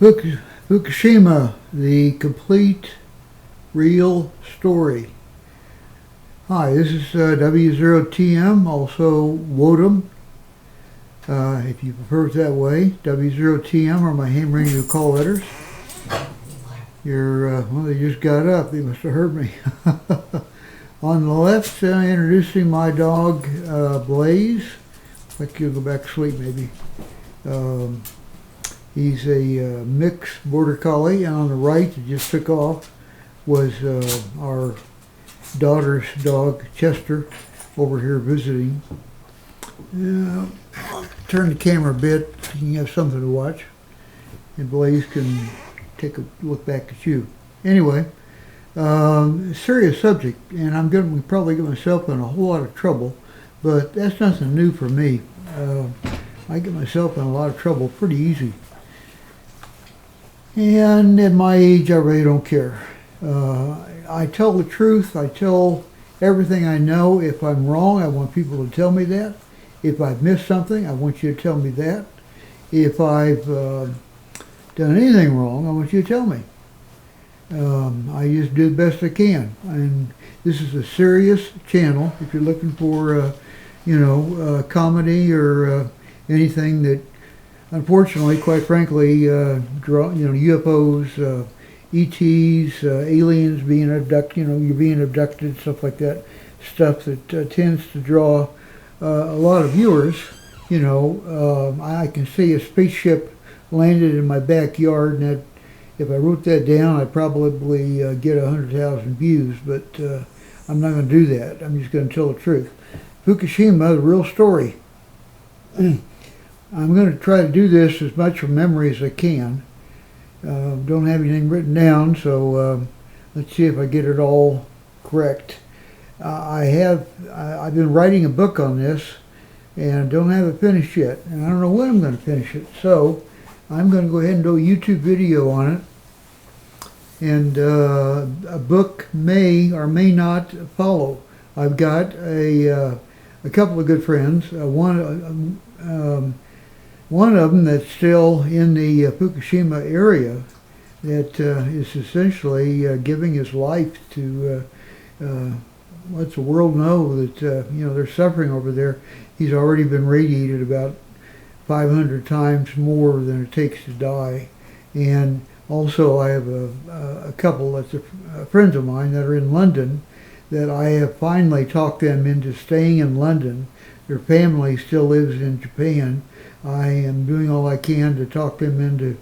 Fukushima, the complete real story. Hi, this is W0TM, also Wotum, if you prefer it that way. W0TM are my ham radio call letters. Well, they just got up. They must have heard me. On the left, introducing my dog, Blaze. Like you'll go back to sleep, maybe. He's a mixed border collie, and on the right, that just took off, was our daughter's dog, Chester, over here visiting. I'll turn the camera a bit so you can have something to watch, and Blaze can take a look back at you. Anyway, serious subject, and I'm going to probably get myself in a whole lot of trouble, but that's nothing new for me. I get myself in a lot of trouble pretty easy. And at my age, I really don't care. I tell the truth. I tell everything I know. If I'm wrong, I want people to tell me that. If I've missed something, I want you to tell me that. If I've done anything wrong, I want you to tell me. I just do the best I can. And this is a serious channel. If you're looking for, comedy or anything that, unfortunately, quite frankly, UFOs, ETs, aliens being abducted, you're being abducted, stuff like that, stuff that tends to draw a lot of viewers. I can see a spaceship landed in my backyard, and that, if I wrote that down, I'd probably get 100,000 views, but I'm not going to do that. I'm just going to tell the truth. Fukushima, the real story. I'm going to try to do this as much from memory as I can. Don't have anything written down, so let's see if I get it all correct. I've been writing a book on this, and don't have it finished yet, and I don't know when I'm going to finish it. So I'm going to go ahead and do a YouTube video on it, and a book may or may not follow. I've got a couple of good friends. One of them that's still in the Fukushima area, that is essentially giving his life to let the world know that they're suffering over there. He's already been radiated about 500 times more than it takes to die. And also I have a couple that's friends of mine that are in London, that I have finally talked them into staying in London. Their family still lives in Japan. I am doing all I can to talk them into,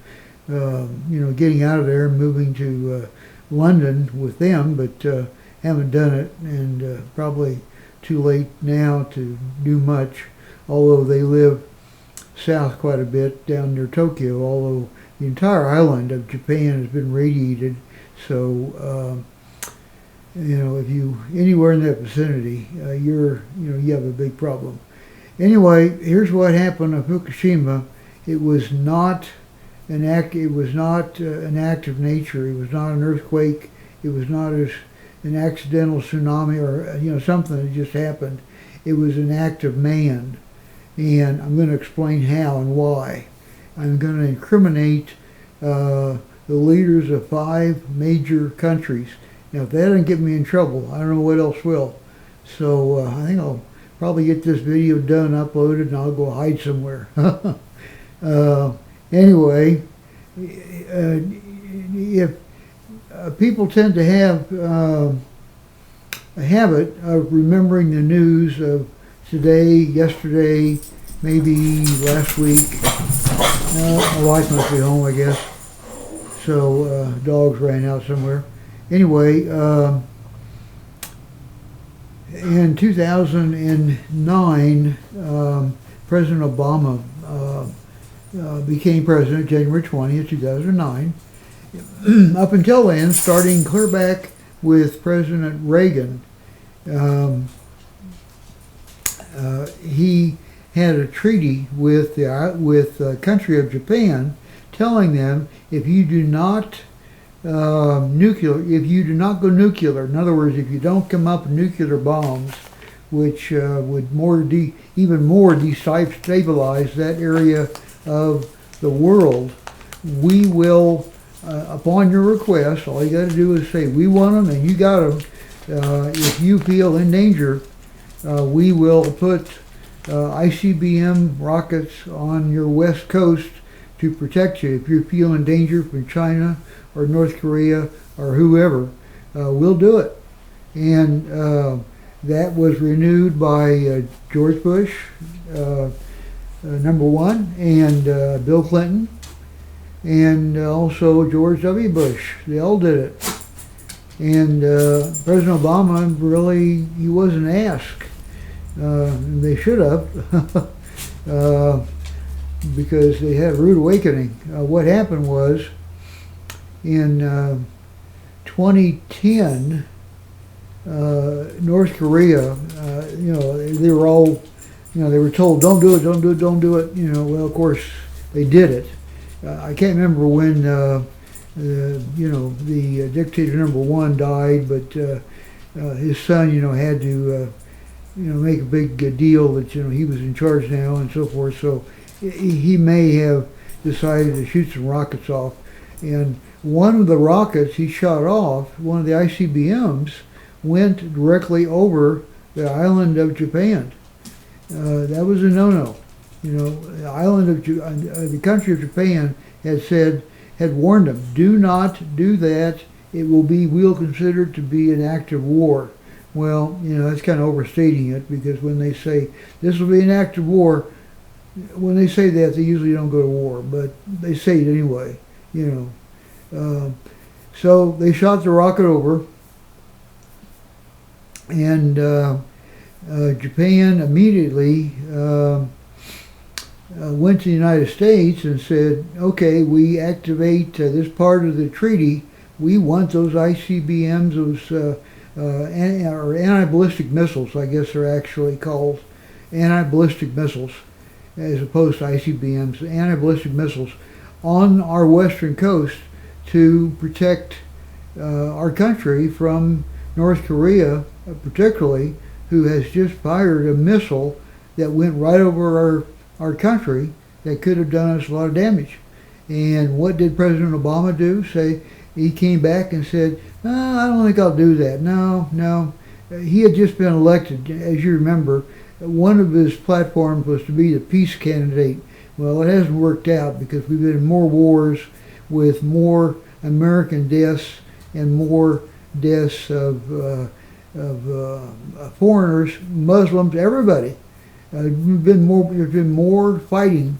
getting out of there and moving to London with them, but haven't done it, and probably too late now to do much, although they live south quite a bit down near Tokyo, although the entire island of Japan has been radiated. So, if you anywhere in that vicinity, you have a big problem. Anyway, here's what happened at Fukushima. It was not an act. It was not an act of nature. It was not an earthquake. It was not an accidental tsunami or something that just happened. It was an act of man, and I'm going to explain how and why. I'm going to incriminate the leaders of 5 major countries. Now, if that doesn't get me in trouble, I don't know what else will. So I think I'll probably get this video done, uploaded, and I'll go hide somewhere. Anyway, if people tend to have a habit of remembering the news of today, yesterday, maybe last week. My wife must be home, I guess. So dogs ran out somewhere. Anyway, in 2009, President Obama became president January 20th, 2009. Up until then, starting clear back with President Reagan, he had a treaty with the country of Japan, telling them if you do not go nuclear, in other words, if you don't come up with nuclear bombs, which would even more destabilize that area of the world, we will, upon your request, all you got to do is say, we want them and you got them. If you feel in danger, we will put ICBM rockets on your west coast to protect you. If you feel in danger from China or North Korea or whoever, we'll do it. And that was renewed by George Bush, number one, and Bill Clinton, and also George W. Bush. They all did it. And President Obama, really, he wasn't asked. They should have, because they had a rude awakening. What happened was, in 2010, North Korea, they were all, they were told, don't do it, don't do it, don't do it. Well, of course, they did it. I can't remember when, the dictator number one died, but his son, had to, make a big deal that, he was in charge now and so forth. So he may have decided to shoot some rockets off. And one of the rockets he shot off, one of the ICBMs, went directly over the island of Japan. That was a no-no. The island of the country of Japan had warned them, do not do that. We'll consider it to be an act of war. Well, that's kind of overstating it, because when they say this will be an act of war, when they say that, they usually don't go to war, but they say it anyway. So they shot the rocket over, and Japan immediately went to the United States and said, okay, we activate this part of the treaty. We want those ICBMs, those or anti-ballistic missiles, I guess they're actually called anti-ballistic missiles, as opposed to ICBMs, anti-ballistic missiles on our western coast to protect our country from North Korea, particularly, who has just fired a missile that went right over our country that could have done us a lot of damage. And what did President Obama do? He came back and said, I don't think I'll do that. No. He had just been elected. As you remember, one of his platforms was to be the peace candidate. Well, it hasn't worked out, because we've been in more wars with more American deaths and more deaths of foreigners, Muslims, everybody. There's been more fighting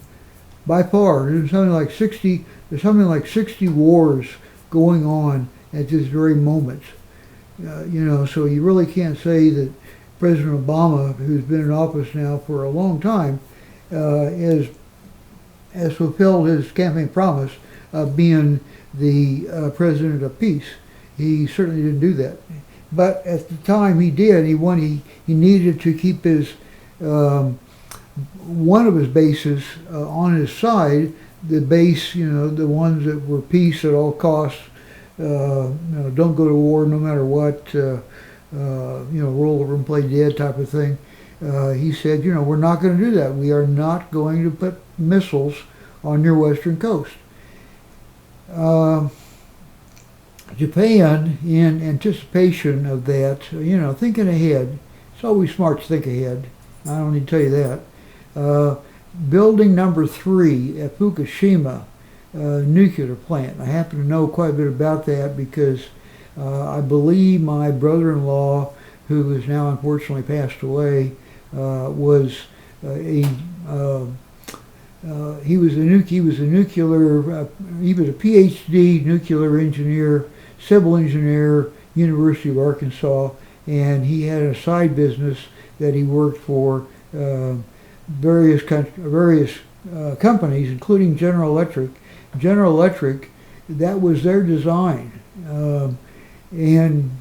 by far. There's something like 60 wars going on at this very moment. So you really can't say that President Obama, who's been in office now for a long time, has fulfilled his campaign promise of being the president of peace. He certainly didn't do that. But at the time he did, he needed to keep his one of his bases on his side. The base, the ones that were peace at all costs, don't go to war no matter what, roll over and play dead type of thing. He said, we're not going to do that. We are not going to put missiles on your western coast. Japan, in anticipation of that, thinking ahead, it's always smart to think ahead. I don't need to tell you that. Building number 3 at Fukushima nuclear plant. I happen to know quite a bit about that because I believe my brother-in-law, who has now unfortunately passed away, was a PhD nuclear engineer, civil engineer, University of Arkansas, and he had a side business that he worked for various companies, including General Electric. General Electric, that was their design. And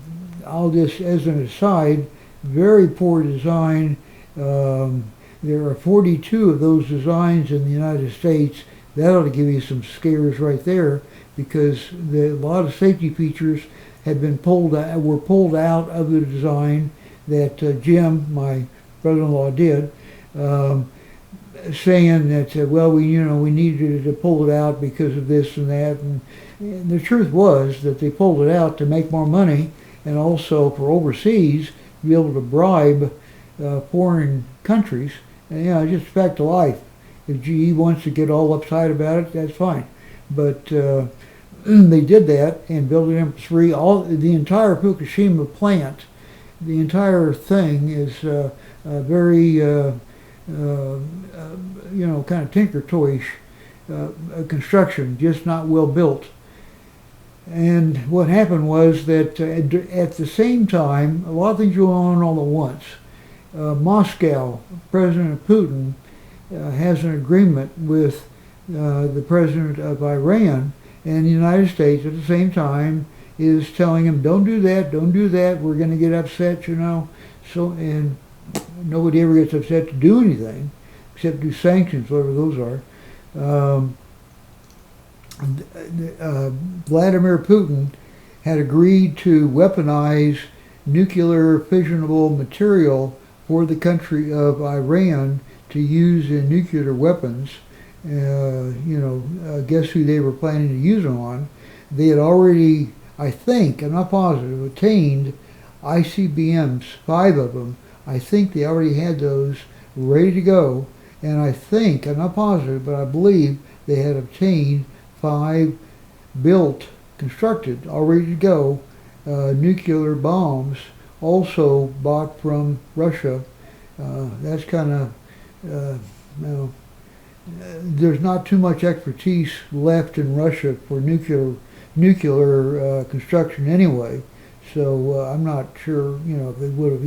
I'll just, as an aside, very poor design. There are 42 of those designs in the United States. That ought to give you some scares right there, because a lot of safety features were pulled out of the design that Jim, my brother-in-law, did. saying that, well, we needed to pull it out because of this and that, and the truth was that they pulled it out to make more money, and also for overseas to be able to bribe foreign countries. And just a fact of life. If GE wants to get all uptight about it, that's fine. But they did that and built an M3. The entire Fukushima plant, the entire thing is very, kind of tinker toyish construction, just not well built. And what happened was that at the same time, a lot of things going on all at once. Moscow, President Putin has an agreement with the president of Iran, and the United States at the same time is telling him, don't do that, we're going to get upset, So, and nobody ever gets upset to do anything, except do sanctions, whatever those are. Vladimir Putin had agreed to weaponize nuclear fissionable material for the country of Iran to use in nuclear weapons. Guess who they were planning to use them on? They had already, I think, I'm not positive, obtained ICBMs, 5 of them. I think they already had those ready to go, and I think, I'm not positive, but I believe they had obtained 5 built, constructed, all ready to go, nuclear bombs, also bought from Russia. That's kind of, there's not too much expertise left in Russia for nuclear construction anyway. So I'm not sure, if they would have,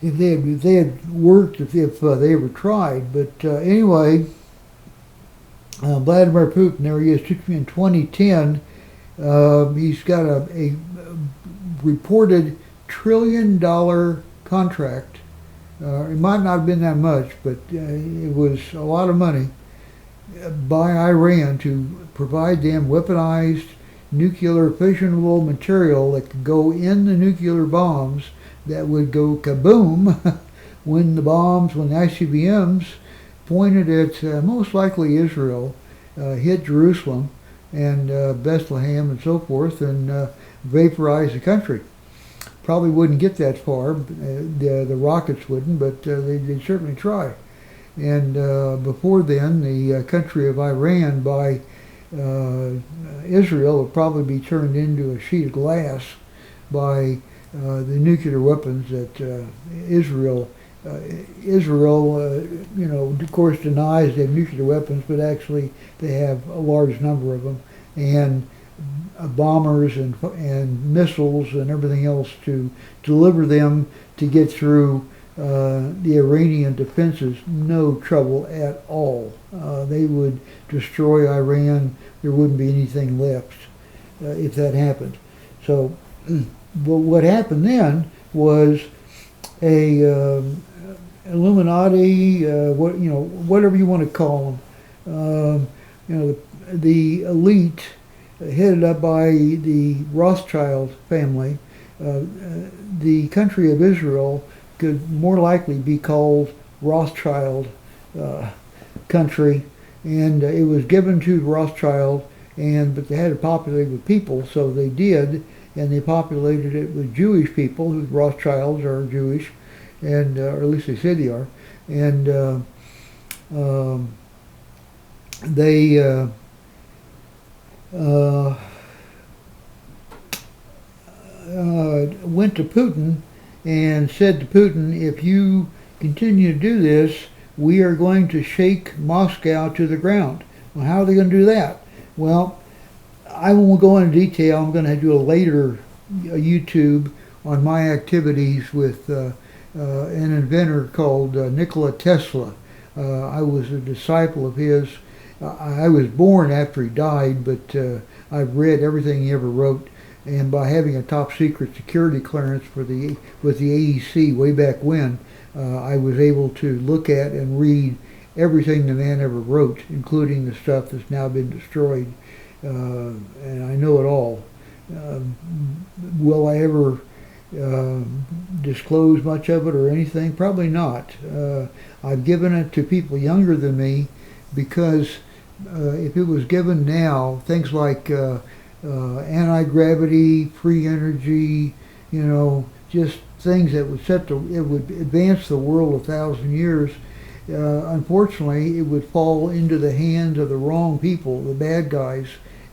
if they had worked, if they ever tried. But anyway, Vladimir Putin, there he is, in 2010. He's got a reported $1 trillion contract. It might not have been that much, but it was a lot of money by Iran to provide them weaponized nuclear fissionable material that could go in the nuclear bombs that would go kaboom when the ICBMs pointed at most likely Israel, hit Jerusalem and Bethlehem and so forth, and vaporize the country. Probably wouldn't get that far, the rockets wouldn't, but they'd certainly try. And before then, the country of Iran by Israel would probably be turned into a sheet of glass by the nuclear weapons that Israel, of course, denies they have nuclear weapons, but actually they have a large number of them, and bombers and missiles and everything else to deliver them to get through the Iranian defenses. No trouble at all. They would destroy Iran. There wouldn't be anything left if that happened. So, but what happened then was a Illuminati, whatever you want to call them, the elite, headed up by the Rothschild family. The country of Israel could more likely be called Rothschild country, and it was given to Rothschild, but they had to populate with people, so they did, and they populated it with Jewish people, who Rothschilds are Jewish, and or at least they say they are, and they went to Putin and said to Putin, if you continue to do this, we are going to shake Moscow to the ground. Well, how are they going to do that? Well, I won't go into detail. I'm going to do a later YouTube on my activities with an inventor called Nikola Tesla. I was a disciple of his. I was born after he died, but I've read everything he ever wrote. And by having a top secret security clearance with the AEC way back when, I was able to look at and read everything the man ever wrote, including the stuff that's now been destroyed. And I know it all. Will I ever disclose much of it or anything? Probably not. I've given it to people younger than me because if it was given now, things like anti-gravity, free energy, just things that would it would advance the world 1,000 years. Unfortunately, it would fall into the hands of the wrong people, the bad guys,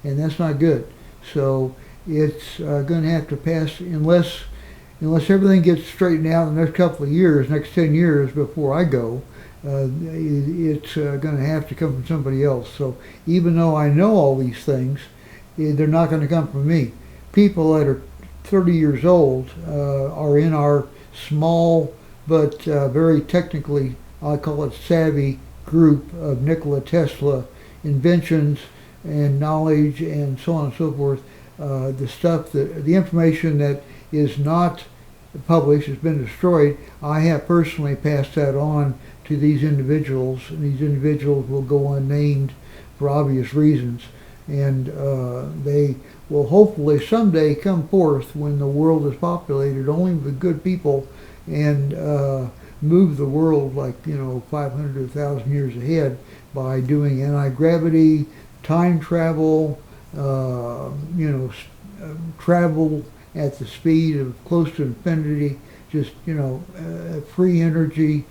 and that's not good. So it's going to have to pass unless everything gets straightened out in the next couple of years, next 10 years before I go. It's going to have to come from somebody else. So even though I know all these things, they're not going to come from me. People that are 30 years old are in our small but very technically, I call it savvy, group of Nikola Tesla inventions and knowledge and so on and so forth. The information that is not published, has been destroyed, I have personally passed that on to these individuals, and these individuals will go unnamed for obvious reasons. And they will hopefully someday come forth when the world is populated only with good people and move the world 500 to 1,000 years ahead by doing anti-gravity, time travel, travel at the speed of close to infinity, just free energy,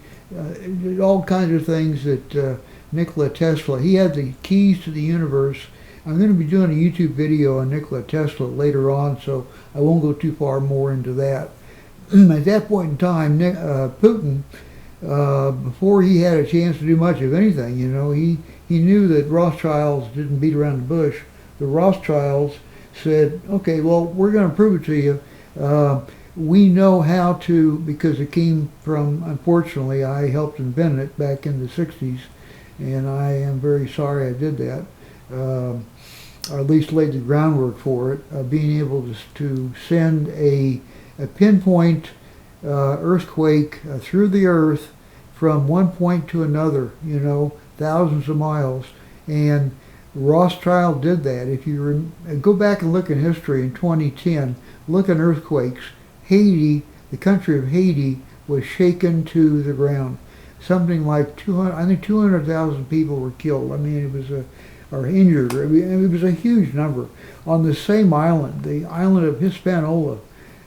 all kinds of things that Nikola Tesla, he had the keys to the universe. I'm going to be doing a YouTube video on Nikola Tesla later on, so I won't go too far more into that. At that point in time, Putin, before he had a chance to do much of anything, he knew that Rothschilds didn't beat around the bush. The Rothschilds said, okay, well, we're going to prove it to you. We know how to, because it came from, unfortunately, I helped invent it back in the 60s, and I am very sorry I did that. Or at least laid the groundwork for it, being able to send a pinpoint earthquake through the earth from one point to another, thousands of miles. And Rothschild did that. If you go back and look in history in 2010, look at earthquakes. Haiti, the country of Haiti, was shaken to the ground. Something like 200,000 people were killed. I mean, it was or injured. It was a huge number. On the same island, the island of Hispaniola,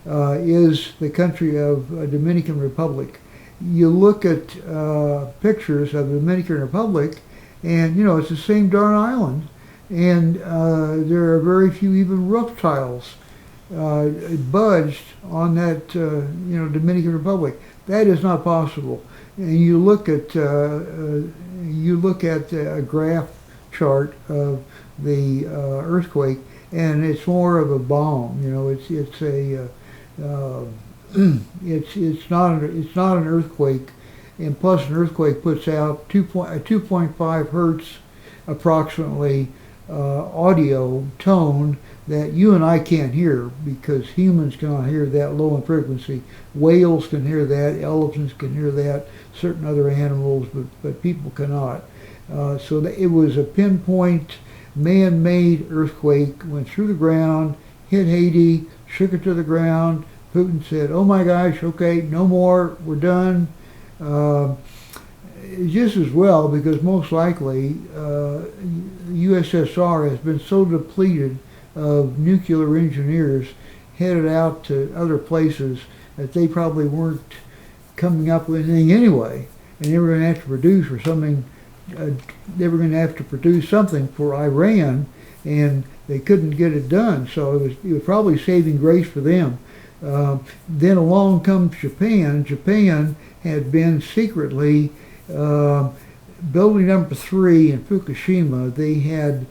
is the country of Dominican Republic. You look at pictures of the Dominican Republic, and it's the same darn island, and there are very few even roof tiles budged on that Dominican Republic. That is not possible. And you look at a graph chart of the earthquake, and it's more of a bomb. It's not an earthquake, and plus an earthquake puts out 2.5 hertz approximately audio tone that you and I can't hear, because humans cannot hear that low in frequency. Whales can hear that, elephants can hear that, certain other animals, but people cannot. So it was a pinpoint, man-made earthquake, went through the ground, hit Haiti, shook it to the ground. Putin said, oh my gosh, okay, no more, we're done. Just as well, because most likely USSR has been so depleted of nuclear engineers headed out to other places that they probably weren't coming up with anything anyway, and they were going to have to produce for something. They were going to have to produce something for Iran, and they couldn't get it done. So it was probably saving grace for them. Then along comes Japan. Japan had been secretly building number 3 in Fukushima. They had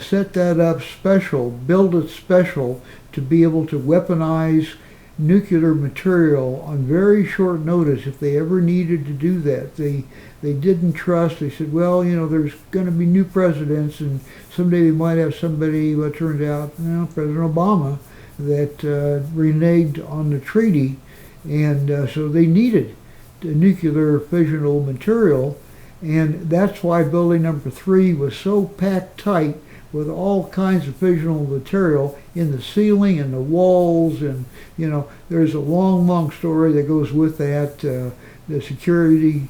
set that up special, build it special to be able to weaponize nuclear material on very short notice if they ever needed to do that. They didn't trust. They said, well, there's going to be new presidents, and someday we might have somebody, what turned out, President Obama, that reneged on the treaty, and so they needed the nuclear fissional material, And that's why building number 3 was so packed tight with all kinds of fissionable material in the ceiling and the walls. And, there's a long story that goes with that. The security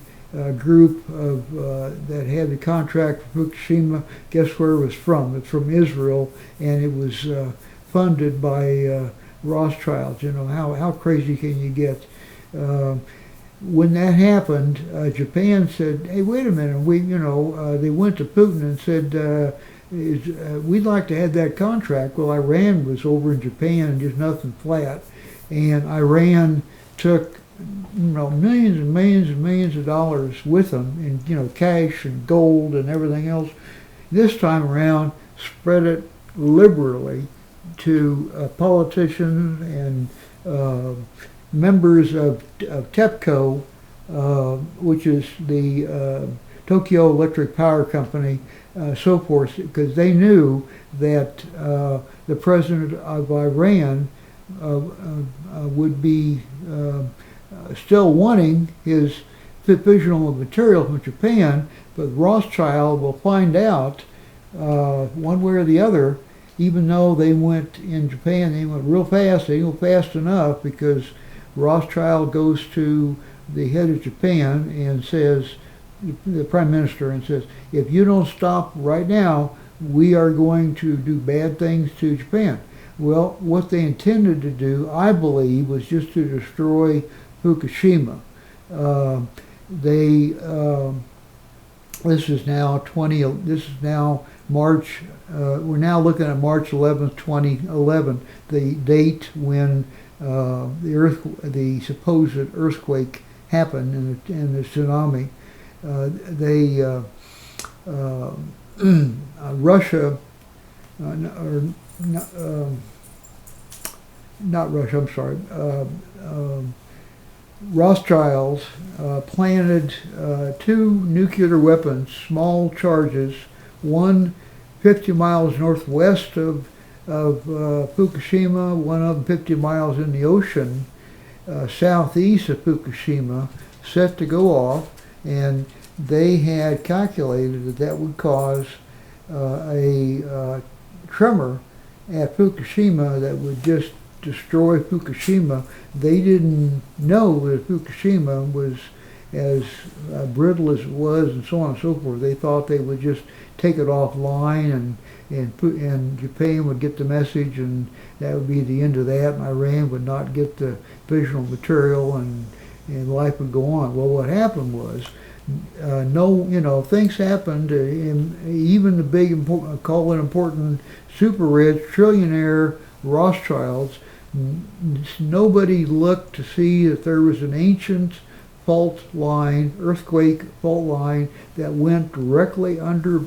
group that had the contract for Fukushima, guess where it was from? It's from Israel, and it was funded by Rothschilds. How crazy can you get? When that happened, Japan said, "Hey, wait a minute." They went to Putin and said, "We'd like to have that contract." Well, Iran was over in Japan and just nothing flat, and Iran took millions and millions and millions of dollars with them in cash and gold and everything else. This time around, spread it liberally to politicians and members of TEPCO, which is the Tokyo Electric Power Company, so forth, because they knew that the president of Iran would be still wanting his fissionable material from Japan, but Rothschild will find out one way or the other. Even though they went in Japan, they went real fast. They went fast enough because Rothschild goes to the head of Japan and says, the prime minister, and says, "If you don't stop right now, we are going to do bad things to Japan." Well, what they intended to do, I believe, was just to destroy Fukushima. This is now March. We're now looking at March 11th, 2011, the date when the supposed earthquake happened and the tsunami. Russia, not Russia, I'm sorry, Rothschilds planted 2 nuclear weapons, small charges, one 50 miles northwest of Fukushima, one of them 50 miles in the ocean, southeast of Fukushima, set to go off, and they had calculated that would cause a tremor at Fukushima that would just destroy Fukushima. They didn't know that Fukushima was as brittle as it was, and so on and so forth. They thought they would just take it offline, and Japan would get the message, and that would be the end of that, and Iran would not get the fissionable material, and life would go on. Well, what happened was, things happened. Even the big, important, super rich, trillionaire Rothschilds, nobody looked to see that there was an ancient fault line, earthquake fault line that went directly under.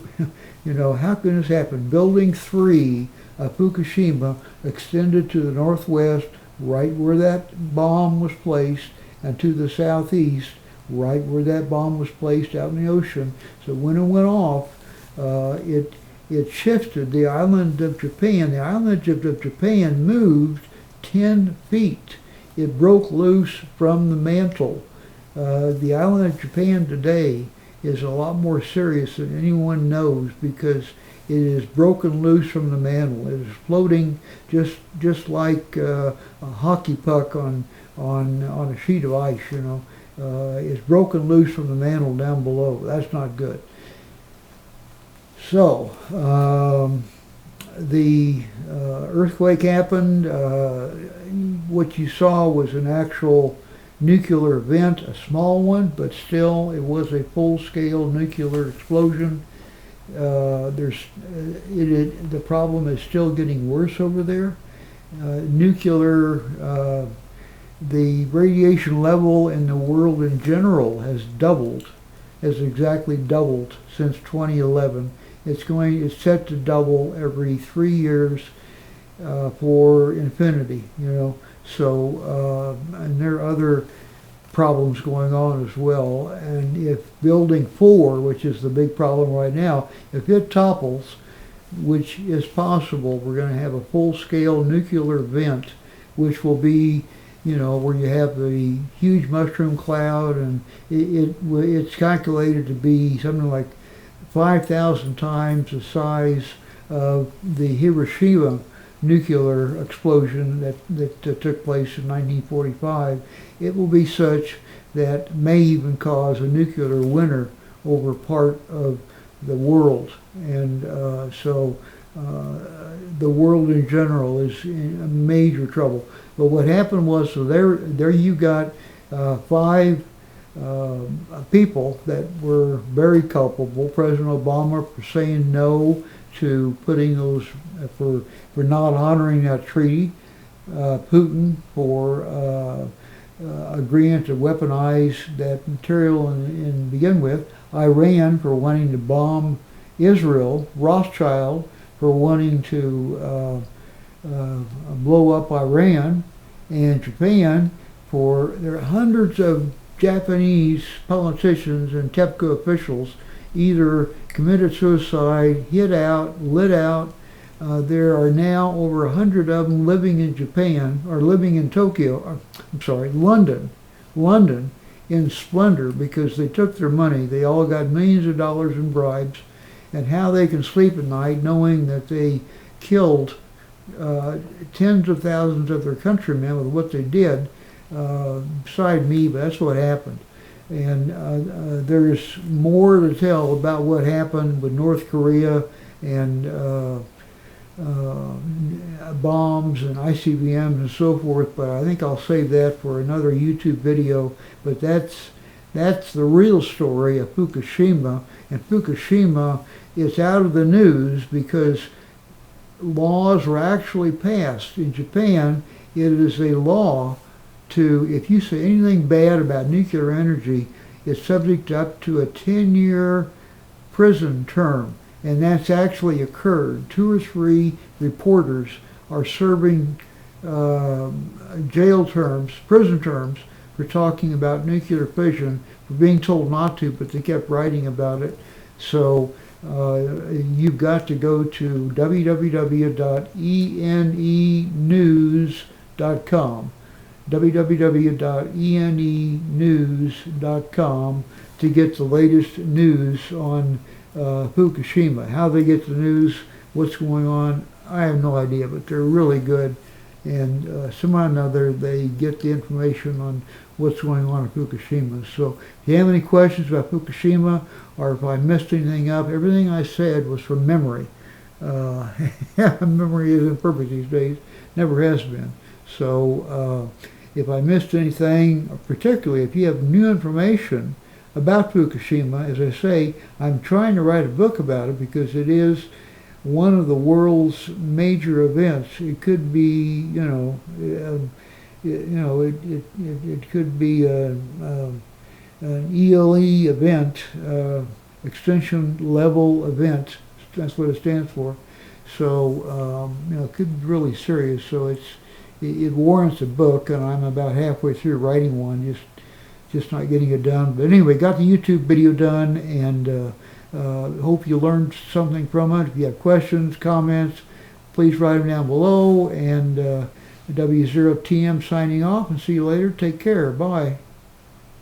How can this happen? Building 3 of Fukushima extended to the northwest, right where that bomb was placed, and to the southeast, right where that bomb was placed out in the ocean. So when it went off, it shifted the island of Japan. The island of Japan moved 10 feet. It broke loose from the mantle. The island of Japan today is a lot more serious than anyone knows, because it is broken loose from the mantle. It is floating just like a hockey puck on a sheet of ice. It's broken loose from the mantle down below. That's not good. So the earthquake happened. What you saw was an actual nuclear event, a small one, but still it was a full-scale nuclear explosion. The problem is still getting worse over there. The radiation level in the world in general has exactly doubled since 2011. It's set to double every 3 years for infinity. So, and there are other problems going on as well. And if building 4, which is the big problem right now, if it topples, which is possible, we're going to have a full-scale nuclear event, which will be where you have the huge mushroom cloud, and it's calculated to be something like 5,000 times the size of the Hiroshima nuclear explosion that took place in 1945. It will be such that may even cause a nuclear winter over part of the world. And so the world in general is in major trouble. But what happened was, so there you got five people that were very culpable. President Obama for saying no to putting those, for not honoring that treaty. Putin for agreeing to weaponize that material and begin with. Iran for wanting to bomb Israel. Rothschild for wanting to blow up Iran. And Japan for, there are hundreds of Japanese politicians and TEPCO officials either committed suicide, hid out, lit out. There are now over 100 of them living in Japan, or living in London in splendor, because they took their money. They all got millions of dollars in bribes, and how they can sleep at night knowing that they killed tens of thousands of their countrymen with what they did, beside me, but that's what happened. And there's more to tell about what happened with North Korea and bombs and ICBMs and so forth, but I think I'll save that for another YouTube video. But that's the real story of Fukushima. And Fukushima is out of the news because laws were actually passed. In Japan, it is a law to, if you say anything bad about nuclear energy, it's subject up to a 10-year prison term. And that's actually occurred. 2 or 3 reporters are serving jail terms, prison terms, for talking about nuclear fission, for being told not to, but they kept writing about it. So you've got to go to www.enenews.com, www.enenews.com, to get the latest news on Fukushima. How they get the news, what's going on, I have no idea, but they're really good. And somehow or another, they get the information on what's going on in Fukushima. So if you have any questions about Fukushima, or if I messed anything up, everything I said was from memory. Memory isn't perfect these days, never has been. So if I missed anything, particularly if you have new information about Fukushima, as I say, I'm trying to write a book about it because it is one of the world's major events. It could be, it could be an ELE event, extension level event. That's what it stands for. So it could be really serious. So it warrants a book, and I'm about halfway through writing one, just not getting it done. But anyway, got the YouTube video done, and hope you learned something from it. If you have questions, comments, please write them down below. And W0TM signing off, and see you later. Take care. Bye.